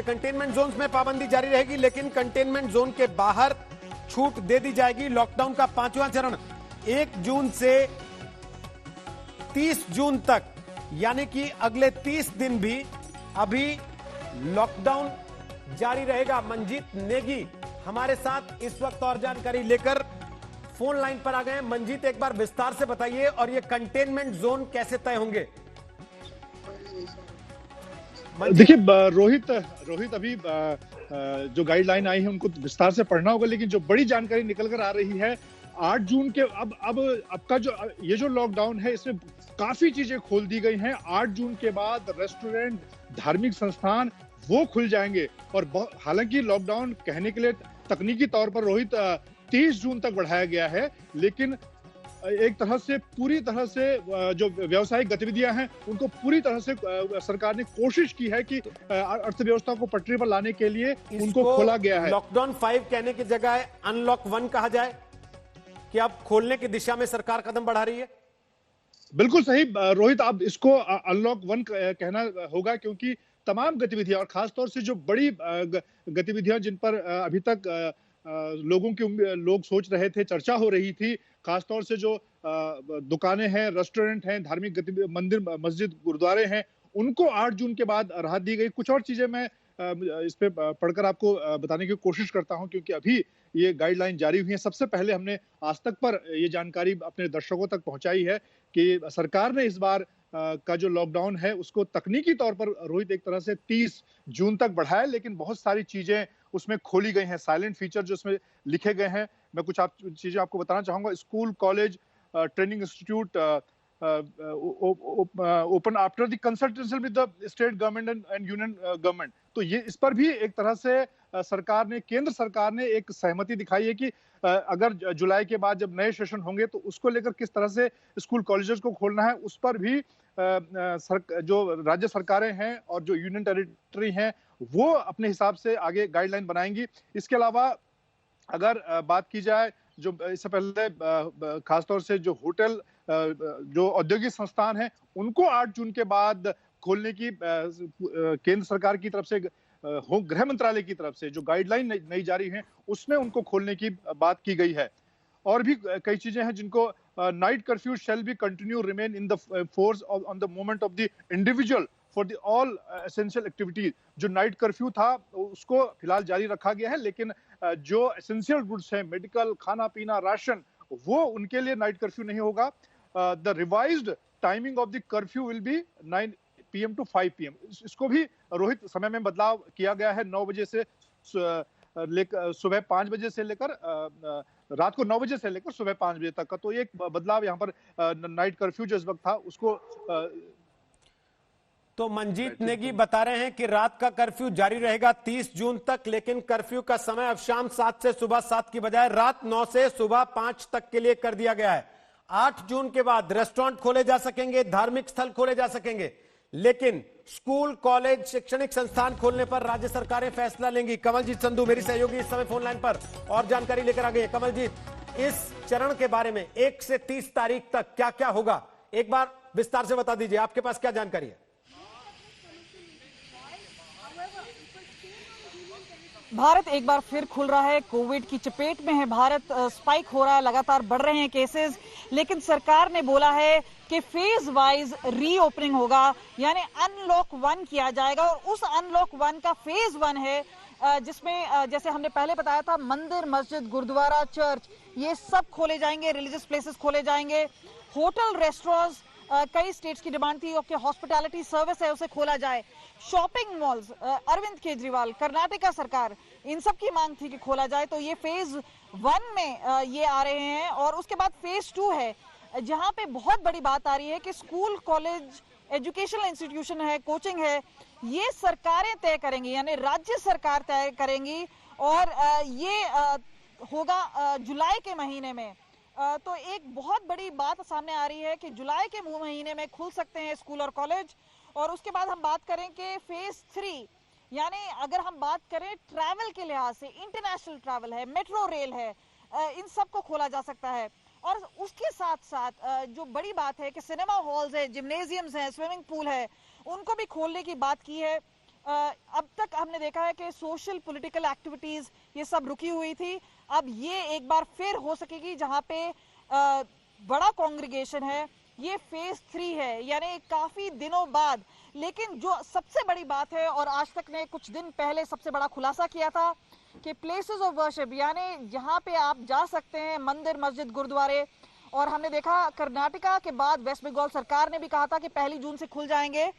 Containment zone में पाबंदी जारी रहेगी, लेकिन कंटेनमेंट जोन के बाहर छूट दे दी जाएगी। लॉकडाउन का 5वां चरण 1 जून से 30 जून तक, यानी कि अगले 30 दिन भी अभी लॉकडाउन जारी रहेगा। मंजीत नेगी हमारे साथ इस वक्त और जानकारी लेकर फोन लाइन पर आ गए हैं। मंजीत, एक बार विस्तार से बताइए, और ये कंटेनमेंट जोन कैसे तय होंगे? देखिए रोहित अभी जो गाइडलाइन आई है उनको विस्तार से पढ़ना होगा, लेकिन जो बड़ी जानकारी निकल कर आ रही है 8 जून के अब का जो ये जो लॉकडाउन है इसमें काफी चीजें खोल दी गई हैं। 8 जून के बाद रेस्टोरेंट, धार्मिक संस्थान वो खुल जाएंगे, और हालांकि लॉकडाउन कहने के लिए तकनीकी तौर पर रोहित 30 जून तक बढ़ाया गया है, लेकिन एक तरह से पूरी तरह से जो व्यावसायिक गतिविधियां हैं उनको पूरी तरह से सरकार ने कोशिश की है कि अर्थव्यवस्था को पटरी पर लाने के लिए उनको खोला गया है। लॉकडाउन 5 कहने की जगह अनलॉक 1 कहा जाए कि अब खोलने की दिशा में सरकार कदम बढ़ा रही है। बिल्कुल सही रोहित, अब इसको अनलॉक 1 कहना होगा, क्योंकि तमाम गतिविधियां और खासतौर से जो बड़ी गतिविधियां जिन पर अभी तक लोग सोच रहे थे, चर्चा हो रही थी, खासतौर से जो दुकानें हैं, रेस्टोरेंट हैं, धार्मिक गतिविधि, मंदिर, मस्जिद, गुरुद्वारे हैं, उनको 8 जून के बाद राहत दी गई। कुछ और चीजें मैं इस पे पढ़कर आपको बताने की कोशिश करता हूं, क्योंकि अभी ये गाइडलाइन जारी हुई है। सबसे पहले हमने आज तक पर ये जानकारी अपने दर्शकों तक पहुंचाई है कि सरकार ने इस बार का जो लॉकडाउन है उसको तकनीकी तौर पर रोहित एक तरह से 30 जून तक बढ़ाया, लेकिन बहुत सारी चीजें उसमें खोली गई हैं। साइलेंट फीचर जो उसमें लिखे गए हैं, मैं कुछ चीजें आपको बताना चाहूंगा। School, college, training institute open after the consultation with the state government and union government. तो ये इस पर भी एक तरह से केंद्र सरकार ने एक सहमति दिखाई है कि अगर जुलाई के बाद जब नए सेशन होंगे तो उसको लेकर किस तरह से स्कूल कॉलेजेस को खोलना है, उस पर भी जो राज्य सरकारें हैं और जो यूनियन टेरिटरी हैं वो अपने हिसाब से आगे गाइडलाइन बनाएंगी। इसके अलावा अगर बात की जाए, जो इससे पहले खासतौर से जो होटल, जो औद्योगिक संस्थान हैं, उनको 8 जून के बाद खोलने की केंद्र सरकार की तरफ से, गृह मंत्रालय की तरफ से जो गाइडलाइन नई जारी है उसमें उनको खोलने की बात की गई है। और भी कई चीजें हैं जिनको night curfew shall be continue remain in the force on the moment of the individual for the all essential activities. जो नाइट कर्फ्यू था उसको फिलहाल जारी रखा गया है, लेकिन जो एसेंशियल गुड्स हैं, मेडिकल, खाना पीना, राशन, वो उनके लिए नाइट कर्फ्यू नहीं होगा। The revised timing of the curfew will be 9 PM to 5 PM। इसको भी रोहित समय में बदलाव किया गया है। 9 बजे से सुबह 5 बजे से लेकर रात को 9 बजे से लेकर सुबह 5 बजे तक का, तो एक बदलाव यहाँ पर नाइट कर्फ्यू जो इस वक्त था उसको तो मंजीत नेगी बता रहे हैं कि रात का कर्फ्यू जारी रहेगा 30 जून तक, लेकिन कर्फ्यू का समय अब शाम 7 से सुबह 7 की बजाय रात 9 से सुबह 5 तक के लिए कर दिया गया है। 8 जून के बाद रेस्टोरेंट खोले जा सकेंगे, धार्मिक स्थल खोले जा सकेंगे, लेकिन स्कूल, कॉलेज, शैक्षणिक संस्थान खोलने पर राज्य सरकारें फैसला लेंगी। कमलजीत संधू मेरी सहयोगी इस समय फोन लाइन पर और जानकारी लेकर आ गई है। कमलजीत, इस चरण के बारे में 1 से 30 तारीख तक क्या क्या होगा, एक बार विस्तार से बता दीजिए, आपके पास क्या जानकारी है? भारत एक बार फिर खुल रहा है, कोविड की चपेट में है भारत, स्पाइक हो रहा है, लगातार बढ़ रहे हैं केसेस, लेकिन सरकार ने बोला है कि फेज वाइज रीओपनिंग होगा, यानी अनलॉक 1 किया जाएगा। और उस अनलॉक 1 का फेज 1 है जिसमें जैसे हमने पहले बताया था, मंदिर, मस्जिद, गुरुद्वारा, चर्च, ये सब खोले जाएंगे, रिलीजियस प्लेसेस खोले जाएंगे, होटल, रेस्टोरेंट्स, कई स्टेट्स की डिमांड थी कि हॉस्पिटैलिटी सर्विस है उसे खोला जाए, शॉपिंग मॉल्स, अरविंद केजरीवाल, कर्नाटका सरकार, इन सब की मांग थी कि खोला जाए। तो ये फेज 1 में ये आ रहे हैं। और उसके बाद फेज 2 है, जहां पे बहुत बड़ी बात आ रही है कि स्कूल, कॉलेज, एजुकेशनल इंस्टीट्यूशन है, कोचिंग है, ये सरकारें तय करेंगी, यानी राज्य सरकार तय करेंगी, और ये होगा जुलाई के महीने में। तो एक बहुत बड़ी बात सामने आ रही है कि जुलाई के महीने में खुल सकते हैं स्कूल और कॉलेज। और उसके बाद हम बात करें कि फेज 3, यानी अगर हम बात करें ट्रैवल के लिहाज से, इंटरनेशनल ट्रैवल है, मेट्रो रेल है, इन सब को खोला जा सकता है। और उसके साथ साथ जो बड़ी बात है कि सिनेमा हॉल्स है, जिम्नेजियम्स हैं, स्विमिंग पूल है, उनको भी खोलने की बात की है। अब तक हमने देखा है कि सोशल पॉलिटिकल एक्टिविटीज ये सब रुकी हुई थी, अब ये एक बार फिर हो सकेगी जहां पे बड़ा कांग्रेगेशन है। ये फेज 3 है, यानी काफी दिनों बाद। लेकिन जो सबसे बड़ी बात है, और आज तक ने कुछ दिन पहले सबसे बड़ा खुलासा किया था कि प्लेसेस ऑफ वर्शिप, यानी जहां पे आप जा सकते हैं, मंदिर, मस्जिद, गुरुद्वारे, और हमने देखा कर्नाटका के बाद वेस्ट बंगाल सरकार ने भी कहा था कि 1 जून से खुल जाएंगे।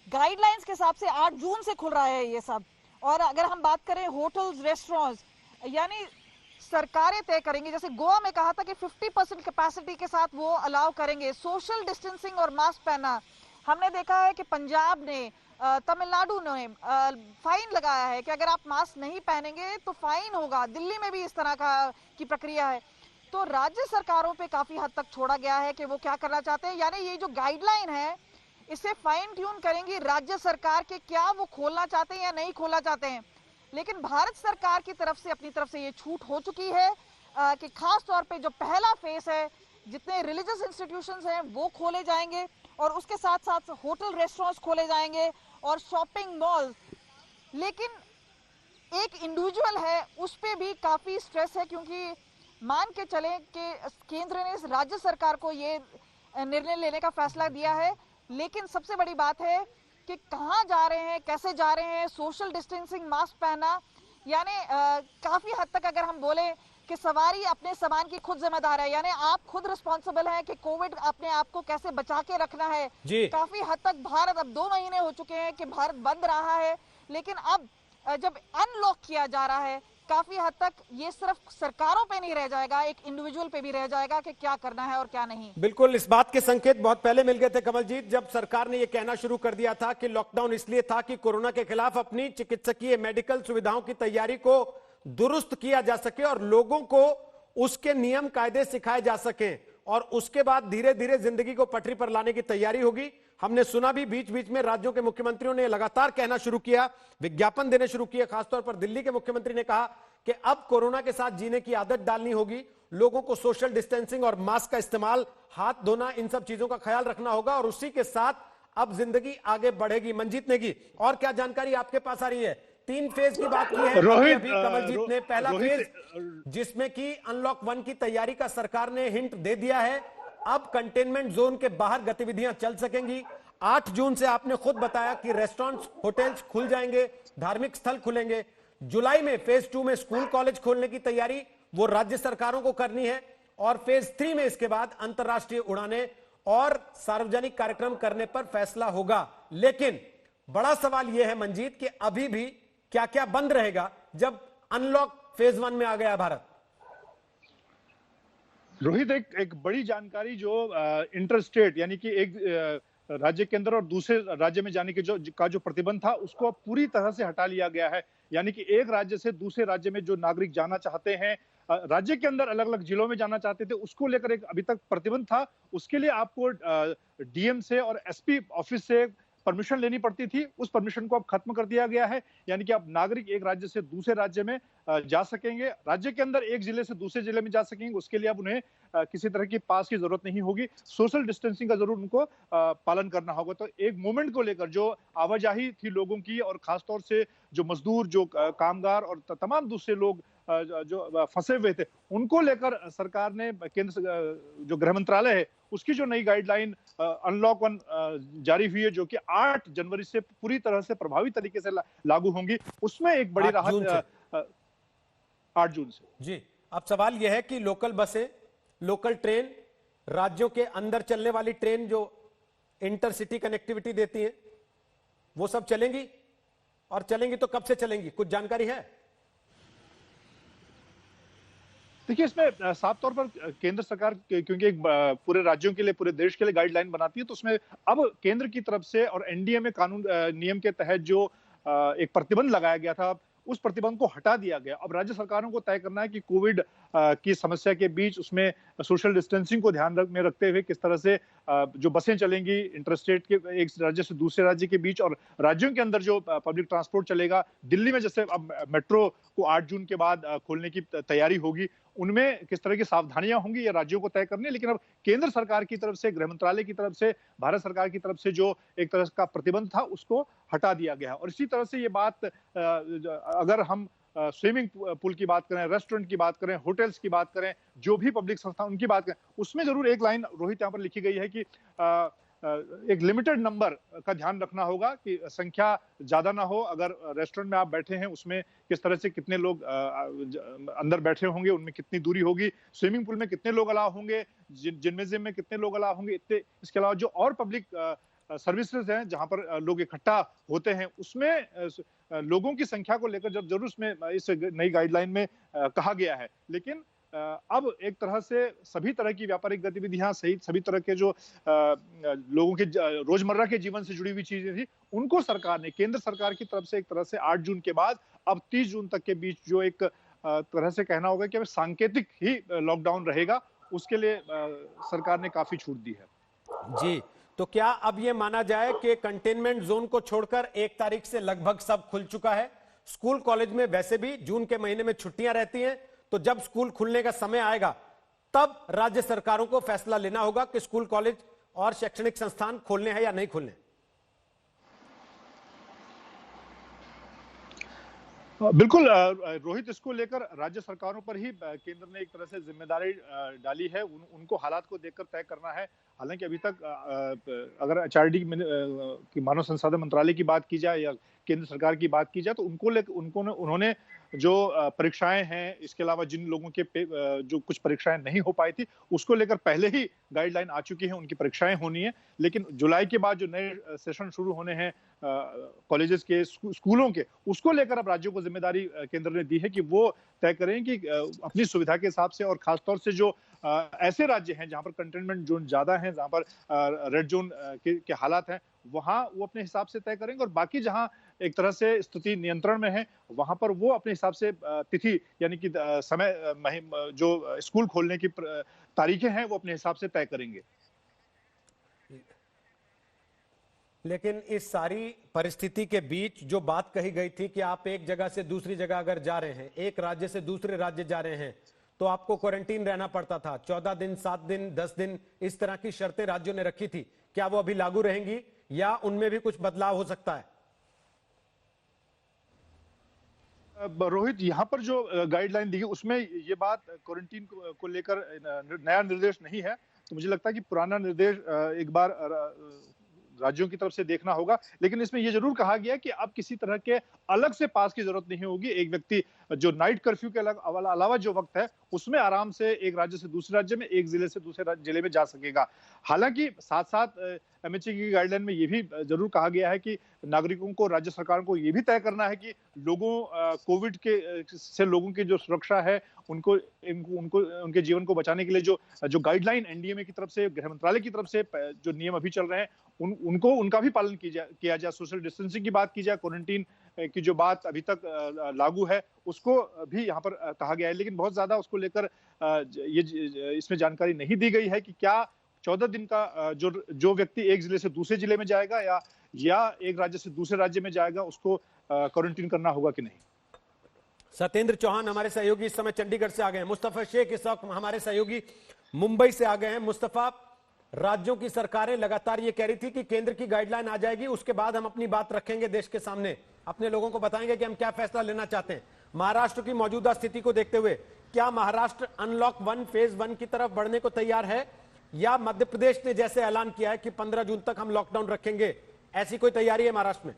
गाइडलाइंस के हिसाब से 8 जून से खुल रहा है ये सब। और अगर हम बात करें होटल्स, रेस्टोरेंट्स, यानी सरकारें तय करेंगी। जैसे गोवा में कहा था कि 50% कैपेसिटी के साथ वो अलाउ करेंगे। सोशल डिस्टेंसिंग और मास्क पहनना, हमने देखा है कि पंजाब ने, तमिलनाडु ने फाइन लगाया है कि अगर आप मास्क नहीं पहनेंगे तो फाइन होगा। दिल्ली में भी इस तरह की प्रक्रिया है। तो राज्य सरकारों पे काफी हद तक छोड़ा गया है कि वो क्या करना चाहते हैं। यानी ये जो गाइडलाइन है, इसे फाइन ट्यून करेंगी राज्य सरकार के, क्या वो खोलना चाहते हैं या नहीं खोलना चाहते हैं। लेकिन भारत सरकार की तरफ से, अपनी तरफ से ये छूट हो चुकी है कि खास तौर पे जो पहला फेस है, जितने रिलीजियस इंस्टीट्यूशंस हैं वो खोले जाएंगे, और उसके साथ साथ होटल, रेस्टोरेंट्स खोले जाएंगे और शॉपिंग मॉल। लेकिन एक इंडिविजुअल है, उस पे भी काफी स्ट्रेस है, क्योंकि मान के चले कि केंद्र ने राज्य सरकार को ये निर्णय लेने का फैसला दिया है। लेकिन सबसे बड़ी बात है कि कहाँ जा रहे हैं, कैसे जा रहे हैं, सोशल डिस्टेंसिंग, मास्क पहनना, यानी काफी हद तक अगर हम बोले कि सवारी अपने सामान की खुद जिम्मेदार है, यानी आप खुद रिस्पॉन्सिबल हैं कि कोविड अपने आप को कैसे बचा के रखना है। काफी हद तक भारत, अब 2 महीने हो चुके हैं कि भारत बंद रहा है, लेकिन अब जब अनलॉक किया जा रहा है, काफी हद तक ये सिर्फ सरकारों पे नहीं रह जाएगा, एक इंडिविजुअल पे भी रह जाएगा कि क्या करना है और क्या नहीं। बिल्कुल, इस बात के संकेत बहुत पहले मिल गए थे कमलजीत, जब सरकार ने यह कहना शुरू कर दिया था कि लॉकडाउन इसलिए था कि कोरोना के खिलाफ अपनी चिकित्सकीय मेडिकल सुविधाओं की तैयारी को दुरुस्त किया जा सके और लोगों को उसके नियम कायदे सिखाए जा सके, और उसके बाद धीरे धीरे जिंदगी को पटरी पर लाने की तैयारी होगी। हमने सुना भी बीच बीच में राज्यों के मुख्यमंत्रियों ने लगातार कहना शुरू किया, विज्ञापन देने शुरू किए। खासतौर पर दिल्ली के मुख्यमंत्री ने कहा कि अब कोरोना के साथ जीने की आदत डालनी होगी, लोगों को सोशल डिस्टेंसिंग और मास्क का इस्तेमाल, हाथ धोना, इन सब चीजों का ख्याल रखना होगा, और उसी के साथ अब जिंदगी आगे बढ़ेगी। मंजीत नेगी, और क्या जानकारी आपके पास आ रही है? 3 फेज की बात की है अभी कमलजीत ने। पहला फेज जिसमें कि अनलॉक 1 की तैयारी का सरकार ने हिंट दे दिया है, अब कंटेनमेंट जोन के बाहर गतिविधियां चल सकेंगी। 8 जून से आपने खुद बताया कि रेस्टोरेंट्स, होटल्स खुल जाएंगे, धार्मिक स्थल खुलेंगे। जुलाई में फेज 2 में स्कूल, कॉलेज खोलने की तैयारी वो राज्य सरकारों को करनी है, और फेज 3 में इसके बाद अंतरराष्ट्रीय उड़ानें और सार्वजनिक कार्यक्रम करने पर फैसला होगा। लेकिन बड़ा सवाल यह है मंजीत कि अभी भी क्या क्या बंद रहेगा जब अनलॉक फेज 1 में आ गया भारत? रोहित, एक बड़ी जानकारी जो इंटर स्टेट, यानी कि एक राज्य के अंदर और दूसरे राज्य में जाने के जो प्रतिबंध था, उसको पूरी तरह से हटा लिया गया है। यानी कि एक राज्य से दूसरे राज्य में जो नागरिक जाना चाहते हैं, राज्य के अंदर अलग अलग जिलों में जाना चाहते थे, उसको लेकर एक अभी तक प्रतिबंध था। उसके लिए आपको डीएम से और एसपी ऑफिस से परमिशन लेनी पड़ती थी। उस परमिशन को अब खत्म कर दिया गया है, यानी कि अब नागरिक एक राज्य से दूसरे राज्य में जा सकेंगे, राज्य के अंदर एक जिले से दूसरे जिले में जा सकेंगे। उसके लिए अब उन्हें किसी तरह की पास की जरूरत नहीं होगी। सोशल डिस्टेंसिंग का जरूर उनको पालन करना होगा। तो एक मूवमेंट को लेकर जो आवाजाही थी लोगों की, और खासतौर से जो मजदूर, जो कामगार और तमाम दूसरे लोग जो फंसे हुए थे, उनको लेकर सरकार ने, केंद्र जो गृह मंत्रालय है, उसकी जो नई गाइडलाइन अनलॉक 1 जारी हुई है, जो कि 8 जनवरी से पूरी तरह से प्रभावी तरीके से लागू होंगी, उसमें एक बड़ी राहत 8 जून से। जी, अब सवाल यह है कि लोकल बसें, लोकल ट्रेन, राज्यों के अंदर चलने वाली ट्रेन जो इंटरसिटी कनेक्टिविटी देती हैं, वो सब चलेंगी, और चलेंगी तो कब से चलेंगी, कुछ जानकारी है? देखिए, इसमें साफ तौर पर केंद्र सरकार, क्योंकि एक पूरे राज्यों के लिए, पूरे देश के लिए गाइडलाइन बनाती है, तो उसमें अब केंद्र की तरफ से और एनडीए में कानून नियम के तहत जो एक प्रतिबंध लगाया गया था, उस प्रतिबंध को हटा दिया गया। अब राज्य सरकारों को तय करना है कि कोविड की समस्या के बीच उसमें सोशल डिस्टेंसिंग को ध्यान में रखते हुए किस तरह से जो बसें चलेंगी इंटरस्टेट के एक राज्य से दूसरे राज्य के बीच और राज्यों के अंदर जो पब्लिक ट्रांसपोर्ट चलेगा, दिल्ली में जैसे अब मेट्रो को 8 जून के बाद खोलने की तैयारी होगी, उनमें किस तरह की सावधानियां होंगी ये राज्यों को तय करनी है। लेकिन अब केंद्र सरकार की तरफ से, गृह मंत्रालय की तरफ से, भारत सरकार की तरफ से जो एक तरह का प्रतिबंध था उसको हटा दिया गया है। और इसी तरह से ये बात अगर हम स्विमिंग पूल की बात करें, रेस्टोरेंट की बात करें, होटल्स की बात करें, जो भी पब्लिक संस्थान उनकी बात करें, उसमें जरूर एक लाइन रोहित यहाँ पर लिखी गई है कि एक लिमिटेड नंबर का ध्यान रखना होगा कि संख्या ज्यादा ना हो। अगर रेस्टोरेंट में आप बैठे हैं उसमें किस तरह से कितने लोग अंदर बैठे होंगे, उनमें कितनी दूरी होगी, स्विमिंग पूल में कितने लोग अलाउ होंगे, जिनमें में कितने लोग अलाउ होंगे, इतने। इसके अलावा जो और पब्लिक सर्विसेज हैं जहां पर लोग इकट्ठा होते हैं उसमें लोगों की संख्या को लेकर जब जरूर उसमें इस नई गाइडलाइन में कहा गया है। लेकिन अब एक तरह से सभी तरह की व्यापारिक गतिविधियां सहित सभी तरह के जो लोगों के रोजमर्रा के जीवन से जुड़ी हुई चीजें थी, उनको सरकार ने, केंद्र सरकार की तरफ से एक तरह से 8 जून के बाद अब 30 जून तक के बीच जो एक तरह से कहना होगा कि सांकेतिक ही लॉकडाउन रहेगा, उसके लिए सरकार ने काफी छूट दी है। जी, तो क्या अब यह माना जाए कि कंटेनमेंट जोन को छोड़कर 1 तारीख से लगभग सब खुल चुका है? स्कूल कॉलेज में वैसे भी जून के महीने में छुट्टियां रहती हैं, तो जब स्कूल खुलने का समय आएगा तब राज्य सरकारों को फैसला लेना होगा कि स्कूल कॉलेज और शैक्षणिक संस्थान खोलने हैं या नहीं खोलने। बिल्कुल रोहित, इसको लेकर राज्य सरकारों पर ही केंद्र ने एक तरह से जिम्मेदारी डाली है। उनको हालात को देखकर तय करना है। हालांकि अभी तक अगर एचआरडी की मानव संसाधन मंत्रालय की बात की जाए या केंद्र सरकार की बात की जाए तो उन्होंने जो परीक्षाएं हैं, इसके अलावा जिन लोगों के जो कुछ परीक्षाएं नहीं हो पाई थी उसको लेकर पहले ही गाइडलाइन आ चुकी है, उनकी परीक्षाएं होनी है। लेकिन जुलाई के बाद जो नए सेशन शुरू होने हैं कॉलेजेस के, स्कूलों के, उसको लेकर अब राज्यों को जिम्मेदारी केंद्र ने दी है कि वो तय करें कि अपनी सुविधा के हिसाब से, और खासतौर से जो ऐसे राज्य हैं जहां पर कंटेनमेंट जोन ज्यादा है, जहां पर रेड जोन के हालात हैं, वहां वो अपने हिसाब से तय करेंगे। और बाकी जहां एक तरह से स्थिति नियंत्रण में है वहां पर वो अपने हिसाब से तिथि यानी कि समय जो स्कूल खोलने की तारीखें हैं वो अपने हिसाब से तय करेंगे। लेकिन इस सारी परिस्थिति के बीच जो बात कही गई थी कि आप एक जगह से दूसरी जगह अगर जा रहे हैं, एक राज्य से दूसरे राज्य जा रहे हैं, तो आपको क्वारंटीन रहना पड़ता था। 14 दिन, 7 दिन, 10 दिन, इस तरह की शर्तें राज्यों ने रखी थी। क्या वो अभी लागू रहेंगी या उनमें भी कुछ बदलाव हो सकता है? रोहित, यहाँ पर जो गाइडलाइन दी है उसमें ये बात क्वारंटीन को लेकर नया निर्देश नहीं है। तो मुझे लगता है कि पुराना निर्देश एक बार राज्यों की तरफ से देखना होगा। लेकिन इसमें यह जरूर कहा गया कि अब किसी तरह के अलग से पास की जरूरत नहीं होगी। एक व्यक्ति जो नाइट कर्फ्यू के अलावा जो वक्त है उसमें आराम से एक राज्य से दूसरे राज्य में, एक जिले से दूसरे जिले में जा सकेगा। हालांकि साथ साथ एमएचए की गाइडलाइन में यह भी जरूर कहा गया है कि नागरिकों को, राज्य सरकारों को यह भी तय करना है कि लोगों कोविड के से लोगों की जो सुरक्षा है उनको उनके जीवन को बचाने के लिए जो गाइडलाइन एनडीएमए की तरफ से, गृह मंत्रालय की तरफ से जो नियम अभी चल रहे हैं उनका भी पालन किया जाए। सोशल डिस्टेंसिंग की बात की जाए, क्वारंटीन की जो बात अभी तक लागू है उसको भी यहाँ पर कहा गया है। लेकिन बहुत ज्यादा उसको लेकर ये इसमें जानकारी नहीं दी गई है कि क्या 14 दिन का जो व्यक्ति एक जिले से दूसरे जिले में जाएगा या एक राज्य से दूसरे राज्य में जाएगा उसको क्वारंटीन करना होगा कि नहीं। सत्येंद्र चौहान हमारे सहयोगी इस समय चंडीगढ़ से आ गए हैं। मुस्तफा शेख इस वक्त हमारे सहयोगी मुंबई से आ गए हैं। मुस्तफा, राज्यों की सरकारें लगातार ये कह रही थी कि केंद्र की गाइडलाइन आ जाएगी, उसके बाद हम अपनी बात रखेंगे देश के सामने, अपने लोगों को बताएंगे कि हम क्या फैसला लेना चाहते हैं। महाराष्ट्र की मौजूदा स्थिति को देखते हुए क्या महाराष्ट्र अनलॉक 1 फेज 1 की तरफ बढ़ने को तैयार है, या मध्य प्रदेश ने जैसे ऐलान किया है कि 15 जून तक हम लॉकडाउन रखेंगे, ऐसी कोई तैयारी है महाराष्ट्र में?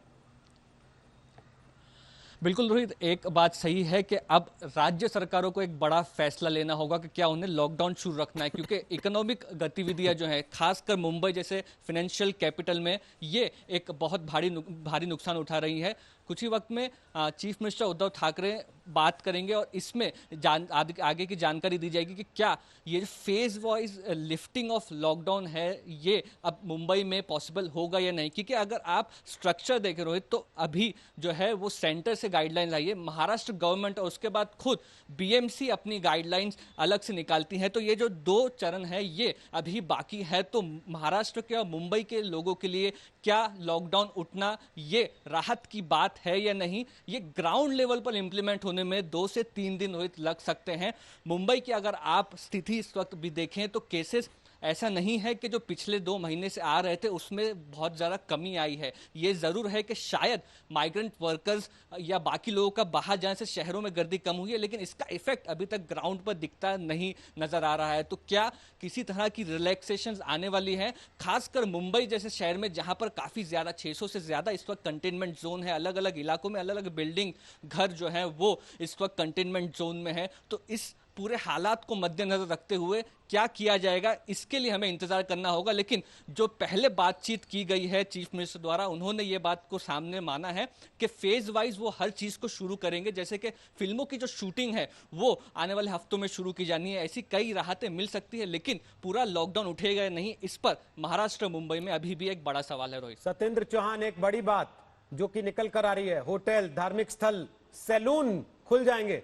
बिल्कुल रोहित, एक बात सही है कि अब राज्य सरकारों को एक बड़ा फैसला लेना होगा कि क्या उन्हें लॉकडाउन शुरू रखना है, क्योंकि इकोनॉमिक गतिविधियां जो हैं, खासकर मुंबई जैसे फाइनेंशियल कैपिटल में, ये एक बहुत भारी नुकसान उठा रही है। कुछ ही वक्त में चीफ मिनिस्टर उद्धव ठाकरे बात करेंगे और इसमें आगे की जानकारी दी जाएगी कि क्या ये phase wise lifting of lockdown है ये अब मुंबई में पॉसिबल होगा या नहीं। क्योंकि अगर आप स्ट्रक्चर देखें रोहित, तो अभी जो है वो सेंटर से गाइडलाइंस आई है, महाराष्ट्र गवर्नमेंट और उसके बाद खुद बीएमसी अपनी गाइडलाइंस अलग से निकालती है। तो ये जो 2 चरण है ये अभी बाकी है। तो महाराष्ट्र के और मुंबई के लोगों के लिए क्या लॉकडाउन उठना ये राहत की बात है या नहीं, ये ग्राउंड लेवल पर इंप्लीमेंट होने में 2 से 3 दिन रोहित लग सकते हैं। मुंबई की अगर आप स्थिति इस वक्त भी देखें तो केसेस ऐसा नहीं है कि जो पिछले 2 महीने से आ रहे थे उसमें बहुत ज़्यादा कमी आई है। ये ज़रूर है कि शायद माइग्रेंट वर्कर्स या बाकी लोगों का बाहर जाने से शहरों में गर्दी कम हुई है, लेकिन इसका इफेक्ट अभी तक ग्राउंड पर दिखता नहीं नज़र आ रहा है। तो क्या किसी तरह की रिलैक्सेशंस आने वाली है, खासकर मुंबई जैसे शहर में जहां पर काफ़ी ज़्यादा 600 से ज़्यादा इस वक्त कंटेनमेंट जोन है, अलग अलग इलाकों में अलग अलग बिल्डिंग घर जो है वो इस वक्त कंटेनमेंट जोन में है। तो इस पूरे हालात को मद्देनजर रखते हुए क्या किया जाएगा, इसके लिए हमें इंतजार करना होगा। लेकिन जो पहले बातचीत की गई है चीफ मिनिस्टर द्वारा, उन्होंने ये बात को सामने माना है कि फेज वाइज वो हर चीज को शुरू करेंगे। जैसे कि फिल्मों की जो शूटिंग है वो आने वाले हफ्तों में शुरू की जानी है, ऐसी कई राहतें मिल सकती है। लेकिन पूरा लॉकडाउन उठेगा या नहीं, इस पर महाराष्ट्र मुंबई में अभी भी एक बड़ा सवाल है। रोहित, सत्येंद्र चौहान, एक बड़ी बात जो कि निकल कर आ रही है, होटल, धार्मिक स्थल, सैलून खुल जाएंगे।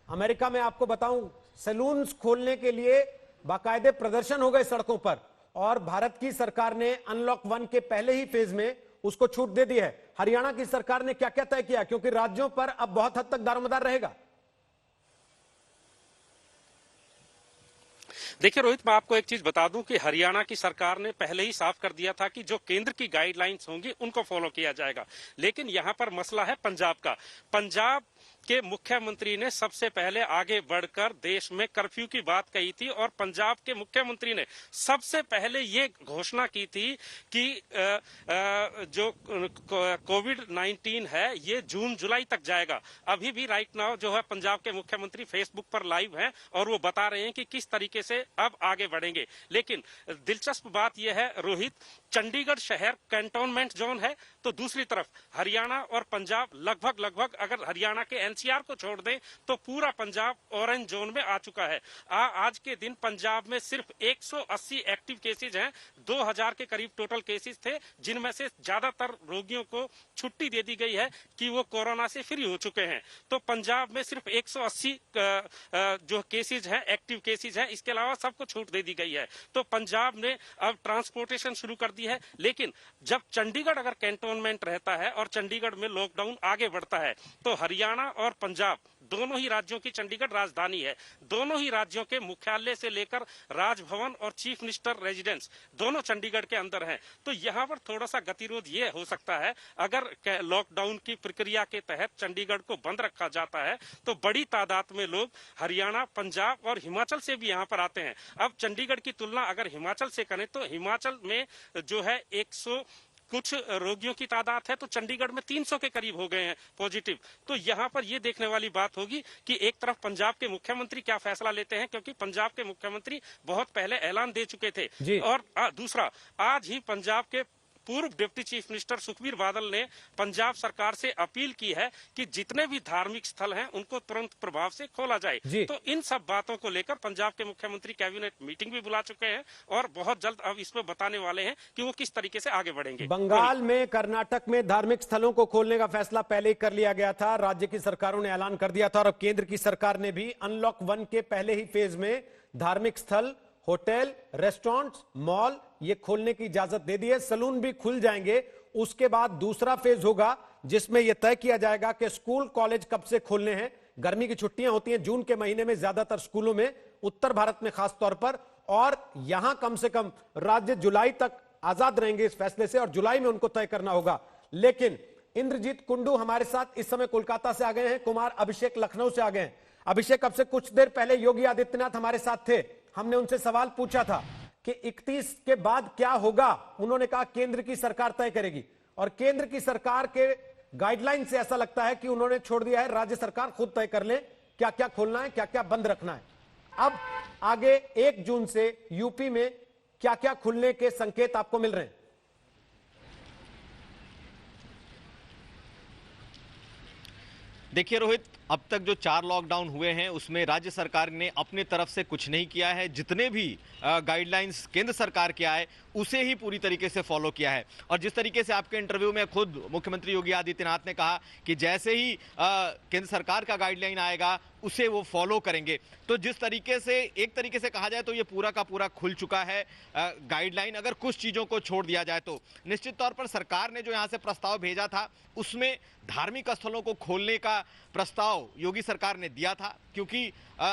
अमेरिका में आपको बताऊं, सैलून्स खोलने के लिए बाकायदे प्रदर्शन हो गए सड़कों पर, और भारत की सरकार ने अनलॉक 1 के पहले ही फेज में उसको छूट दे दी है। हरियाणा की सरकार ने क्या क्या तय किया, क्योंकि राज्यों पर अब बहुत हद तक दारोमदार रहेगा। देखिए रोहित, मैं आपको एक चीज बता दूं कि हरियाणा की सरकार ने पहले ही साफ कर दिया था कि जो केंद्र की गाइडलाइंस होंगी उनको फॉलो किया जाएगा। लेकिन यहां पर मसला है पंजाब का। पंजाब के मुख्यमंत्री ने सबसे पहले आगे बढ़कर देश में कर्फ्यू की बात कही थी, और पंजाब के मुख्यमंत्री ने सबसे पहले ये घोषणा की थी कि जो कोविड-19 है ये जून जुलाई तक जाएगा। अभी भी राइट नाउ जो है पंजाब के मुख्यमंत्री फेसबुक पर लाइव हैं और वो बता रहे हैं कि किस तरीके से अब आगे बढ़ेंगे। लेकिन दिलचस्प बात यह है रोहित, चंडीगढ़ शहर कैंटोनमेंट जोन है, तो दूसरी तरफ हरियाणा और पंजाब लगभग अगर हरियाणा के एनसीआर को छोड़ दें तो पूरा पंजाब ऑरेंज जोन में आ चुका है। आज के दिन पंजाब में सिर्फ 180 एक्टिव केसेज हैं। 2000 के करीब टोटल केसेज थे, जिनमें से ज्यादातर रोगियों को छुट्टी दे दी गई है कि वो कोरोना से फ्री हो चुके हैं। तो पंजाब में सिर्फ 180 जो केसेज हैं, एक्टिव केसेज हैं, इसके अलावा सबको छूट दे दी गई है। तो पंजाब ने अब ट्रांसपोर्टेशन शुरू कर दी है। लेकिन जब चंडीगढ़ अगर कैंटोनमेंट रहता है और चंडीगढ़ में लॉकडाउन आगे बढ़ता है, तो हरियाणा और पंजाब दोनों ही राज्यों की चंडीगढ़ राजधानी है। दोनों ही राज्यों के मुख्यालय से लेकर राजभवन और चीफ मिनिस्टर रेजिडेंस दोनों चंडीगढ़ के अंदर हैं। तो यहाँ पर थोड़ा सा गतिरोध ये हो सकता है, अगर लॉकडाउन की प्रक्रिया के तहत चंडीगढ़ को बंद रखा जाता है तो बड़ी तादाद में लोग हरियाणा, पंजाब और हिमाचल से भी यहाँ पर आते हैं। अब चंडीगढ़ की तुलना अगर हिमाचल से करें तो हिमाचल में जो है 100 कुछ रोगियों की तादाद है, तो चंडीगढ़ में 300 के करीब हो गए हैं पॉजिटिव। तो यहाँ पर ये देखने वाली बात होगी कि एक तरफ पंजाब के मुख्यमंत्री क्या फैसला लेते हैं, क्योंकि पंजाब के मुख्यमंत्री बहुत पहले ऐलान दे चुके थे। और दूसरा, आज ही पंजाब के पूर्व deputy chief minister Sukhbir Badal ने पंजाब सरकार से अपील की है कि जितने भी धार्मिक स्थल हैं उनको तुरंत प्रभाव से खोला जाए। तो इन सब बातों को लेकर पंजाब के मुख्यमंत्री कैबिनेट मीटिंग भी बुला चुके हैं और बहुत जल्द अब इसमें बताने वाले हैं कि वो किस तरीके से आगे बढ़ेंगे। बंगाल में, कर्नाटक में धार्मिक स्थलों को खोलने का फैसला पहले ही कर लिया गया था, राज्य की सरकारों ने ऐलान कर दिया था, और अब केंद्र की सरकार ने भी अनलॉक 1 के पहले ही फेज में धार्मिक स्थल, होटल, रेस्टोरेंट्स, मॉल ये खोलने की इजाजत दे दी है। सैलून भी खुल जाएंगे। उसके बाद दूसरा फेज होगा जिसमें यह तय किया जाएगा कि स्कूल कॉलेज कब से खोलने हैं। गर्मी की छुट्टियां होती हैं जून के महीने में ज्यादातर स्कूलों में, उत्तर भारत में खास तौर पर, और यहां कम से कम राज्य जुलाई तक आजाद रहेंगे इस फैसले से, और जुलाई में उनको तय करना होगा। लेकिन इंद्रजीत कुंडू हमारे साथ इस समय कोलकाता से आ गए हैं, कुमार अभिषेक लखनऊ से आ गए हैं। अभिषेक, अब से कुछ देर पहले योगी आदित्यनाथ हमारे साथ थे, हमने उनसे सवाल पूछा था कि 31 के बाद क्या होगा। उन्होंने कहा केंद्र की सरकार तय करेगी, और केंद्र की सरकार के गाइडलाइन से ऐसा लगता है कि उन्होंने छोड़ दिया है राज्य सरकार खुद तय कर ले क्या क्या खोलना है, क्या क्या बंद रखना है। अब आगे 1 जून से यूपी में क्या क्या खुलने के संकेत आपको मिल रहे हैं? देखिए रोहित, अब तक जो 4 लॉकडाउन हुए हैं उसमें राज्य सरकार ने अपने तरफ से कुछ नहीं किया है। जितने भी गाइडलाइंस केंद्र सरकार के आए उसे ही पूरी तरीके से फॉलो किया है। और जिस तरीके से आपके इंटरव्यू में खुद मुख्यमंत्री योगी आदित्यनाथ ने कहा कि जैसे ही केंद्र सरकार का गाइडलाइन आएगा उसे वो फॉलो करेंगे, तो जिस तरीके से एक तरीके से कहा जाए तो ये पूरा का पूरा खुल चुका है गाइडलाइन। अगर कुछ चीजों को छोड़ दिया जाए तो निश्चित तौर पर सरकार ने जो यहाँ से प्रस्ताव भेजा था उसमें धार्मिक स्थलों को खोलने का प्रस्ताव योगी सरकार ने दिया था, क्योंकि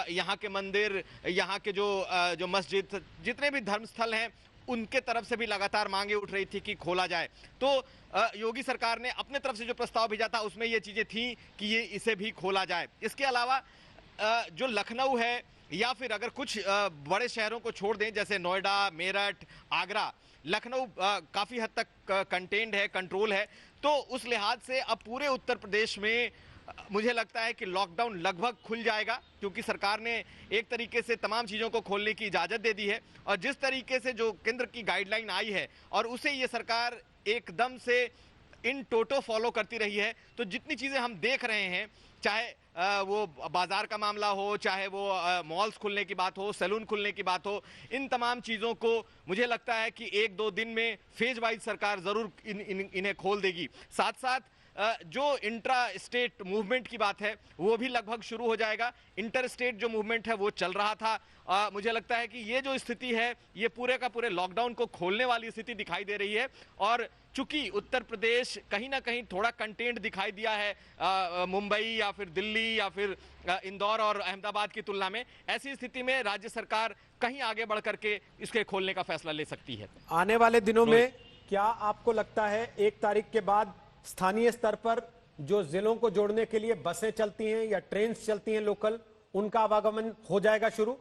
यहाँ के मंदिर, यहाँ के जो मस्जिद, जितने भी धर्म स्थल हैं उनके तरफ से भी लगातार मांगे उठ रही थी कि खोला जाए। तो योगी सरकार ने अपने तरफ से जो प्रस्ताव भेजा था उसमें ये चीजें थी कि ये इसे भी खोला जाए। इसके अलावा जो लखनऊ है या फिर अगर कुछ बड़े शहरों को छोड़ दें जैसे नोएडा, मेरठ, आगरा, लखनऊ काफी हद तक कंटेन्ड है, कंट्रोल है, तो उस लिहाज से अब पूरे उत्तर प्रदेश में मुझे लगता है कि लॉकडाउन लगभग खुल जाएगा, क्योंकि सरकार ने एक तरीके से तमाम चीजों को खोलने की इजाजत दे दी है। और जिस तरीके से जो केंद्र की गाइडलाइन आई है और उसे ये सरकार एकदम से इन टोटो फॉलो करती रही है, तो जितनी चीजें हम देख रहे हैं, चाहे वो बाजार का मामला हो, चाहे वो मॉल्स खुलने की बात हो, सैलून खुलने की बात हो, इन तमाम चीजों को मुझे लगता है कि 1-2 दिन में फेज वाइज सरकार जरूर इन्हें खोल देगी। साथ साथ जो इंट्रा स्टेट मूवमेंट की बात है वो भी लगभग शुरू हो जाएगा। इंटर स्टेट जो मूवमेंट है वो चल रहा था। मुझे लगता है कि ये जो स्थिति है ये पूरे का पूरे लॉकडाउन को खोलने वाली स्थिति दिखाई दे रही है। और चूंकि उत्तर प्रदेश कहीं ना कहीं थोड़ा कंटेंट दिखाई दिया है मुंबई या फिर दिल्ली या फिर इंदौर और अहमदाबाद की तुलना में, ऐसी स्थिति में राज्य सरकार कहीं आगे बढ़ करके इसके खोलने का फैसला ले सकती है। आने वाले दिनों में क्या आपको लगता है 1 तारीख के बाद स्थानीय स्तर पर जो जिलों को जोड़ने के लिए बसें चलती हैं या ट्रेन चलती हैं लोकल, उनका आवागमन हो जाएगा शुरू?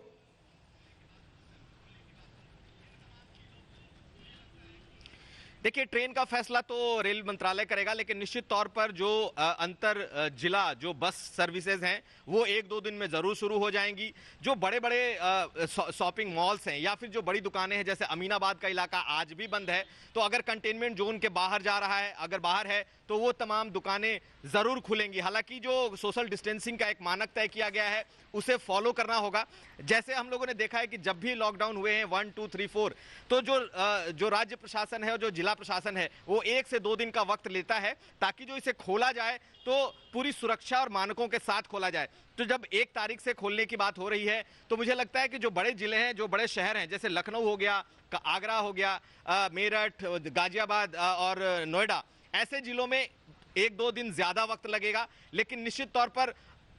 देखिए, ट्रेन का फैसला तो रेल मंत्रालय करेगा, लेकिन निश्चित तौर पर जो अंतर जिला जो बस सर्विसेज हैं वो 1-2 दिन में जरूर शुरू हो जाएंगी। जो बड़े बड़े शॉपिंग मॉल्स हैं या फिर जो बड़ी दुकानें हैं, जैसे अमीनाबाद का इलाका आज भी बंद है, तो अगर कंटेनमेंट जोन के बाहर जा रहा है, अगर बाहर है तो वो तमाम दुकानें जरूर खुलेंगी। हालांकि जो सोशल डिस्टेंसिंग का एक मानक तय किया गया है उसे फॉलो करना होगा। जैसे हम लोगों ने देखा है कि जब भी लॉकडाउन हुए हैं 1, 2, 3, 4, तो जो राज्य प्रशासन है और जो जिला प्रशासन है वो 1 से 2 दिन का वक्त लेता है ताकि जो इसे खोला जाए तो पूरी सुरक्षा और मानकों के साथ खोला जाए। तो जब 1 तारीख से खोलने की बात हो रही है तो मुझे लगता है कि जो बड़े जिले हैं, जो बड़े शहर हैं, जैसे लखनऊ हो गया, आगरा हो गया, मेरठ, गाजियाबाद और नोएडा, ऐसे जिलों में 1-2 दिन ज्यादा वक्त लगेगा। लेकिन निश्चित तौर पर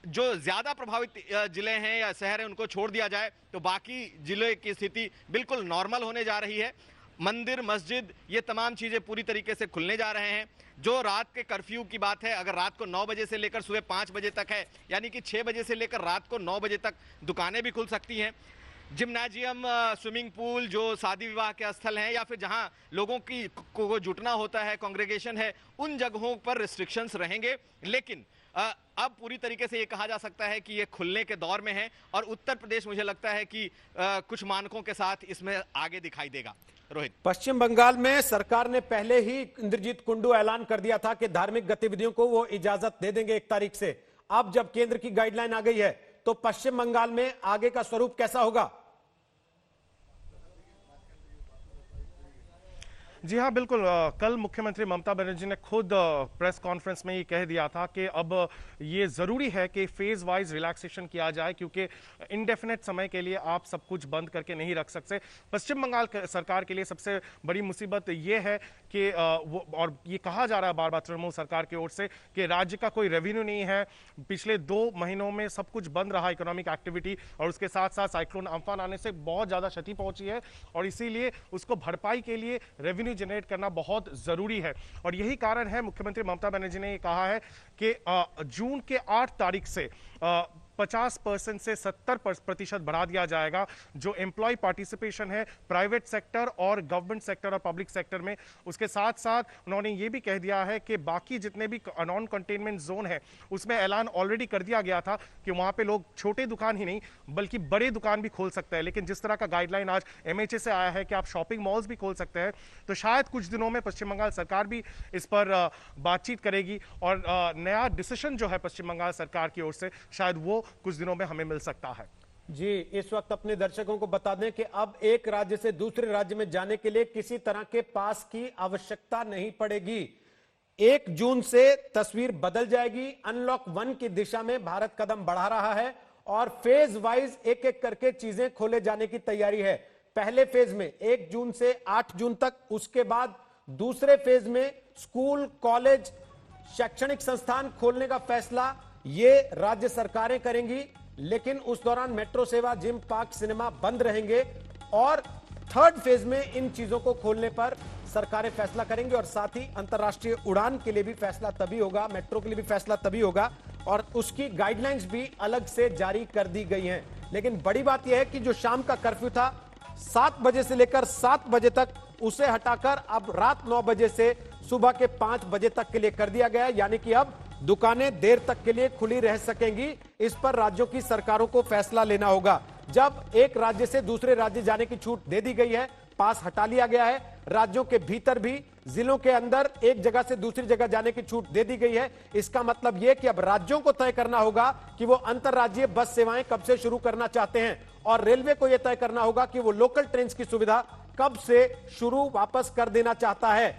जो ज्यादा प्रभावित जिले हैं या शहर हैं उनको छोड़ दिया जाए तो बाकी जिले की स्थिति बिल्कुल नॉर्मल होने जा रही है। मंदिर, मस्जिद, ये तमाम चीजें पूरी तरीके से खुलने जा रहे हैं। जो रात के कर्फ्यू की बात है, अगर रात को 9 बजे से लेकर सुबह 5 बजे तक है, यानी कि 6 बजे से लेकर रात को 9 बजे तक दुकानें भी खुल सकती हैं। जिम्नाजियम, स्विमिंग पूल, जो शादी विवाह के स्थल हैं या फिर जहां लोगों को जुटना होता है, कांग्रेगेशन है, उन जगहों पर रिस्ट्रिक्शंस रहेंगे। लेकिन अब पूरी तरीके से ये कहा जा सकता है कि ये खुलने के दौर में है और उत्तर प्रदेश मुझे लगता है कि कुछ मानकों के साथ इसमें आगे दिखाई देगा। रोहित, पश्चिम बंगाल में सरकार ने पहले ही इंद्रजीत कुंडू ऐलान कर दिया था कि धार्मिक गतिविधियों को वो इजाजत दे देंगे 1 तारीख से। अब जब केंद्र की गाइडलाइन आ गई है तो पश्चिम बंगाल में आगे का स्वरूप कैसा होगा? जी हाँ, बिल्कुल। कल मुख्यमंत्री ममता बनर्जी ने खुद प्रेस कॉन्फ्रेंस में ये कह दिया था कि अब ये जरूरी है कि फेज वाइज रिलैक्सेशन किया जाए, क्योंकि इंडेफिनेट समय के लिए आप सब कुछ बंद करके नहीं रख सकते। पश्चिम बंगाल सरकार के लिए सबसे बड़ी मुसीबत ये है कि और ये कहा जा रहा है बार बार तृणमूल सरकार की ओर से कि राज्य का कोई रेवेन्यू नहीं है। पिछले 2 महीनों में सब कुछ बंद रहा, इकोनॉमिक एक्टिविटी, और उसके साथ साथ साइक्लोन अम्फान आने से बहुत ज्यादा क्षति पहुंची है और इसीलिए उसको भरपाई के लिए रेवेन्यू जनरेट करना बहुत जरूरी है। और यही कारण है मुख्यमंत्री ममता बनर्जी ने कहा है कि जून के 8 तारीख से 50% से 70% बढ़ा दिया जाएगा। जो एम्प्लॉय पार्टिसिपेशन है प्राइवेट सेक्टर और गवर्नमेंट सेक्टर और पब्लिक सेक्टर में, उसके साथ साथ उन्होंने ये भी कह दिया है कि बाकी जितने भी नॉन कंटेनमेंट जोन है उसमें ऐलान ऑलरेडी कर दिया गया था कि वहां पे लोग छोटे दुकान ही नहीं बल्कि बड़े दुकान भी खोल सकते हैं। लेकिन जिस तरह का गाइडलाइन आज एमएचए से आया है कि आप शॉपिंग मॉल्स भी खोल सकते हैं, तो शायद कुछ दिनों में पश्चिम बंगाल सरकार भी इस पर बातचीत करेगी और नया डिसीजन जो है पश्चिम बंगाल सरकार की ओर से शायद वो कुछ दिनों में हमें मिल सकता है। जी, इस वक्त अपने दर्शकों को बता दें कि अब एक राज्य से दूसरे राज्य में जाने के लिए किसी तरह के पास की आवश्यकता नहीं पड़ेगी। 1 जून से तस्वीर बदल जाएगी। अनलॉक 1 की दिशा में भारत कदम बढ़ा रहा है और फेज वाइज एक एक करके चीजें खोले जाने की तैयारी है। पहले फेज में 1 जून से 8 जून तक, उसके बाद दूसरे फेज में स्कूल, कॉलेज, शैक्षणिक संस्थान खोलने का फैसला ये राज्य सरकारें करेंगी। लेकिन उस दौरान मेट्रो सेवा, जिम, पार्क, सिनेमा बंद रहेंगे और थर्ड फेज में इन चीजों को खोलने पर सरकारें फैसला करेंगी और साथ ही अंतर्राष्ट्रीय उड़ान के लिए भी फैसला तभी होगा, मेट्रो के लिए भी फैसला तभी होगा और उसकी गाइडलाइंस भी अलग से जारी कर दी गई हैं। लेकिन बड़ी बात यह है कि जो शाम का कर्फ्यू था 7 बजे से लेकर 7 बजे तक, उसे हटाकर अब रात 9 बजे से सुबह के 5 बजे तक के लिए कर दिया गया है। यानी कि अब दुकानें देर तक के लिए खुली रह सकेंगी। इस पर राज्यों की सरकारों को फैसला लेना होगा। जब एक राज्य से दूसरे राज्य जाने की छूट दे दी गई है, पास हटा लिया गया है, राज्यों के भीतर भी, जिलों के अंदर एक जगह से दूसरी जगह जाने की छूट दे दी गई है। इसका मतलब यह कि अब राज्यों को तय करना होगा कि वो अंतरराज्यीय बस सेवाएं कब से शुरू करना चाहते हैं और रेलवे को यह तय करना होगा कि वो लोकल ट्रेन की सुविधा कब से शुरू वापस कर देना चाहता है।